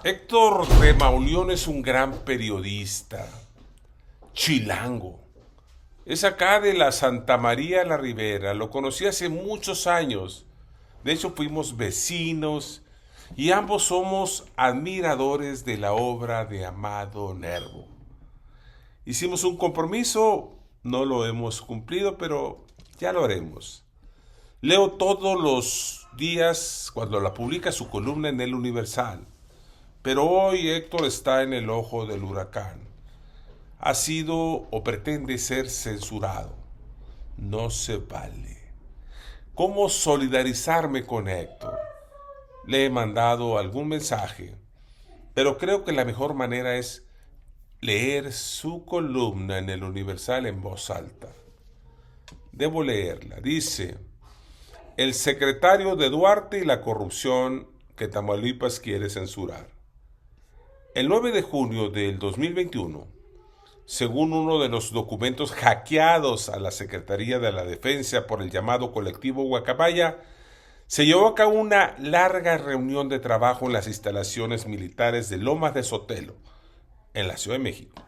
Héctor de Mauleón es un gran periodista, chilango. Es acá de la Santa María la Ribera. Lo conocí hace muchos años. De hecho, fuimos vecinos y ambos somos admiradores de la obra de Amado Nervo. Hicimos un compromiso, no lo hemos cumplido, pero ya lo haremos. Leo todos los días cuando la publica su columna en El Universal. Pero hoy Héctor está en el ojo del huracán. Ha sido o pretende ser censurado. No se vale. ¿Cómo solidarizarme con Héctor? Le he mandado algún mensaje, pero creo que la mejor manera es leer su columna en el Universal en voz alta. Debo leerla. Dice: el secretario de Duarte y la corrupción que Tamaulipas quiere censurar. El 9 de junio del 2021, según uno de los documentos hackeados a la Secretaría de la Defensa por el llamado colectivo Guacamaya, se llevó a cabo una larga reunión de trabajo en las instalaciones militares de Lomas de Sotelo, en la Ciudad de México.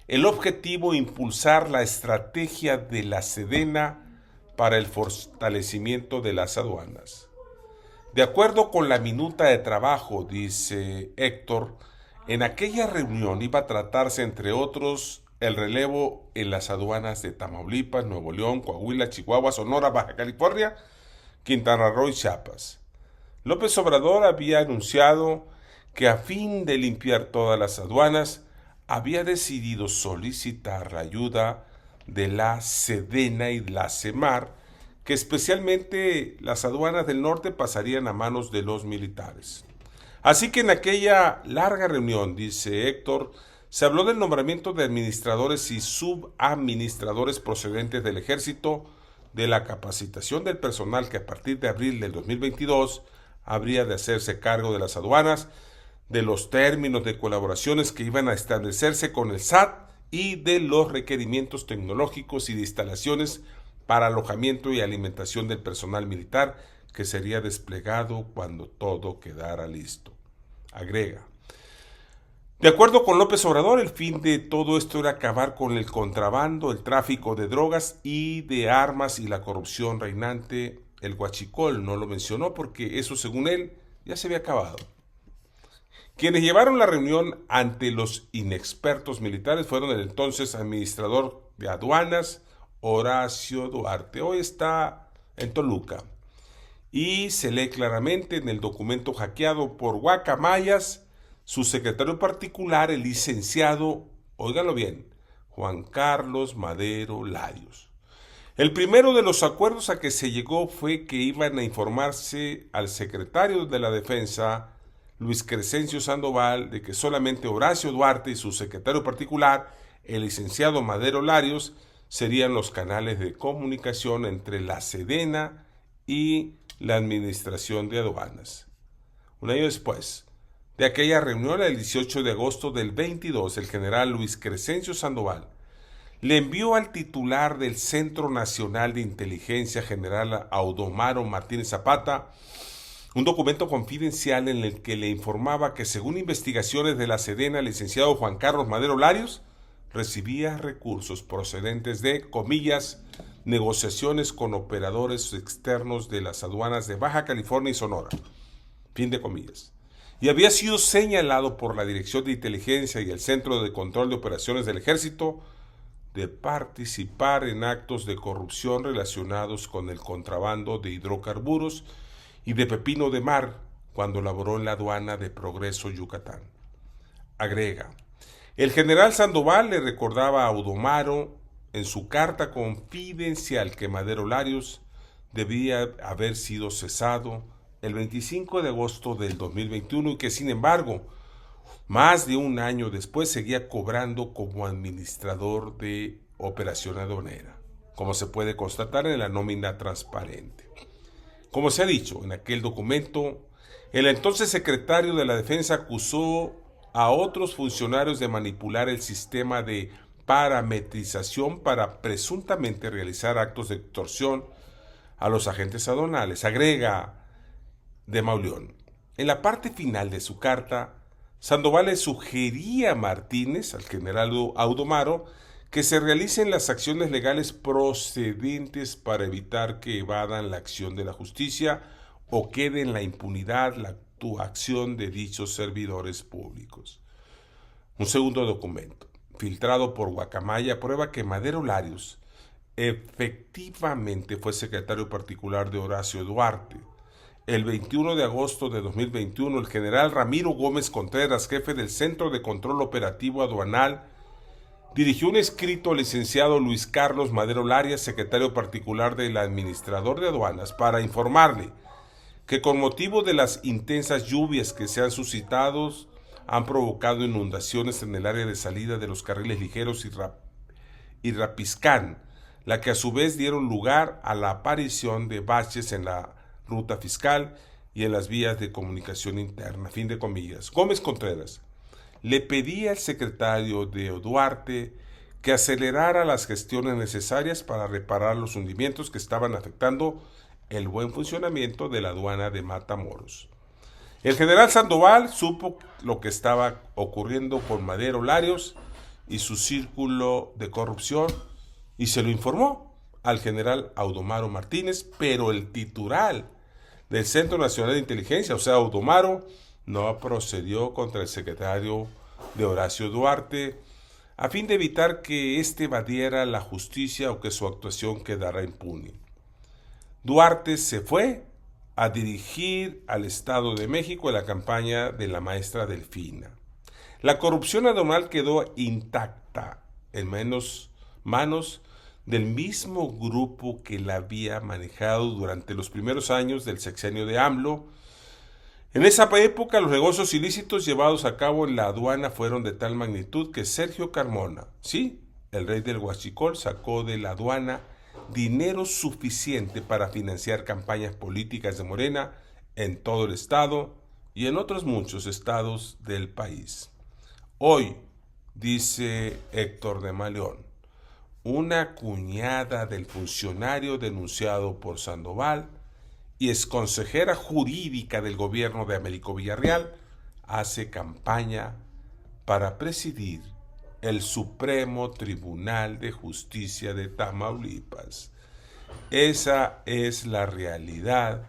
El objetivo: impulsar la estrategia de la Sedena para el fortalecimiento de las aduanas. De acuerdo con la minuta de trabajo, dice Héctor, en aquella reunión iba a tratarse, entre otros, el relevo en las aduanas de Tamaulipas, Nuevo León, Coahuila, Chihuahua, Sonora, Baja California, Quintana Roo y Chiapas. López Obrador había anunciado que, a fin de limpiar todas las aduanas, había decidido solicitar la ayuda de la Sedena y la Semar, que especialmente las aduanas del norte pasarían a manos de los militares. Así que en aquella larga reunión, dice Héctor, se habló del nombramiento de administradores y subadministradores procedentes del Ejército, de la capacitación del personal que a partir de abril del 2022 habría de hacerse cargo de las aduanas, de los términos de colaboraciones que iban a establecerse con el SAT y de los requerimientos tecnológicos y de instalaciones para alojamiento y alimentación del personal militar que sería desplegado cuando todo quedara listo. Agrega: de acuerdo con López Obrador, el fin de todo esto era acabar con el contrabando, el tráfico de drogas y de armas y la corrupción reinante. El huachicol no lo mencionó porque eso, según él, ya se había acabado. Quienes llevaron la reunión ante los inexpertos militares fueron el entonces administrador de aduanas, Horacio Duarte. Hoy está en Toluca. Y se lee claramente en el documento hackeado por Guacamayas, su secretario particular, el licenciado, óigalo bien, Juan Carlos Madero Larios. El primero de los acuerdos a que se llegó fue que iban a informarse al secretario de la Defensa, Luis Crescencio Sandoval, de que solamente Horacio Duarte y su secretario particular, el licenciado Madero Larios, serían los canales de comunicación entre la Sedena y la Administración de Aduanas. Un año después de aquella reunión, el 18 de agosto del 22, el general Luis Crescencio Sandoval le envió al titular del Centro Nacional de Inteligencia, general Audomaro Martínez Zapata, un documento confidencial en el que le informaba que, según investigaciones de la Sedena, el licenciado Juan Carlos Madero Larios recibía recursos procedentes de, comillas, negociaciones con operadores externos de las aduanas de Baja California y Sonora, fin de comillas, y había sido señalado por la Dirección de Inteligencia y el Centro de Control de Operaciones del Ejército de participar en actos de corrupción relacionados con el contrabando de hidrocarburos y de pepino de mar cuando laboró en la aduana de Progreso, Yucatán. Agrega: el general Sandoval le recordaba a Audomaro en su carta confidencial que Madero Larios debía haber sido cesado el 25 de agosto del 2021 y que, sin embargo, más de un año después seguía cobrando como administrador de operación aduanera, como se puede constatar en la nómina transparente. Como se ha dicho en aquel documento, el entonces secretario de la Defensa acusó a otros funcionarios de manipular el sistema de parametrización para presuntamente realizar actos de extorsión a los agentes aduanales. Agrega de Mauleón: en la parte final de su carta, Sandoval le sugería a Martínez, al general Audomaro, que se realicen las acciones legales procedentes para evitar que evadan la acción de la justicia o quede en la impunidad la actuación de dichos servidores públicos. Un segundo documento, filtrado por Guacamaya, prueba que Madero Larios efectivamente fue secretario particular de Horacio Duarte. El 21 de agosto de 2021, el general Ramiro Gómez Contreras, jefe del Centro de Control Operativo Aduanal, dirigió un escrito al licenciado Luis Carlos Madero Larios, secretario particular del administrador de aduanas, para informarle que con motivo de las intensas lluvias que se han suscitado, han provocado inundaciones en el área de salida de los carriles ligeros y Rapiscán, la que a su vez dieron lugar a la aparición de baches en la ruta fiscal y en las vías de comunicación interna. Fin de comillas. Gómez Contreras le pedía al secretario de Duarte que acelerara las gestiones necesarias para reparar los hundimientos que estaban afectando el buen funcionamiento de la aduana de Matamoros. El general Sandoval supo lo que estaba ocurriendo con Madero Larios y su círculo de corrupción y se lo informó al general Audomaro Martínez, pero el titular del Centro Nacional de Inteligencia, o sea, Audomaro, no procedió contra el secretario de Horacio Duarte a fin de evitar que éste evadiera la justicia o que su actuación quedara impune. Duarte se fue a dirigir al Estado de México en la campaña de la maestra Delfina. La corrupción aduanal quedó intacta en manos del mismo grupo que la había manejado durante los primeros años del sexenio de AMLO. En esa época, los negocios ilícitos llevados a cabo en la aduana fueron de tal magnitud que Sergio Carmona, sí, el rey del huachicol, sacó de la aduana dinero suficiente para financiar campañas políticas de Morena en todo el estado y en otros muchos estados del país. Hoy, dice Héctor de Maleón, una cuñada del funcionario denunciado por Sandoval y exconsejera jurídica del gobierno de Américo Villarreal, hace campaña para presidir el Supremo Tribunal de Justicia de Tamaulipas. Esa es la realidad,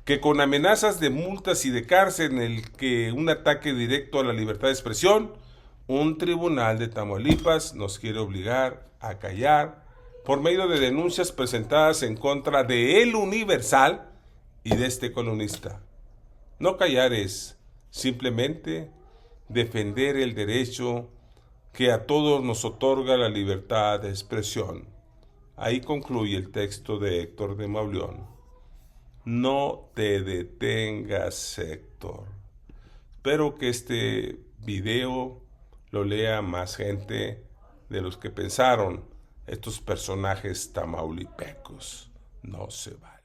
que con amenazas de multas y de cárcel en el que un ataque directo a la libertad de expresión, un tribunal de Tamaulipas nos quiere obligar a callar por medio de denuncias presentadas en contra de El Universal y de este columnista. No callar es simplemente defender el derecho que a todos nos otorga la libertad de expresión. Ahí concluye el texto de Héctor de Mauleón. No te detengas, Héctor. Espero que este video lo lea más gente de los que pensaron estos personajes tamaulipecos. No se vale.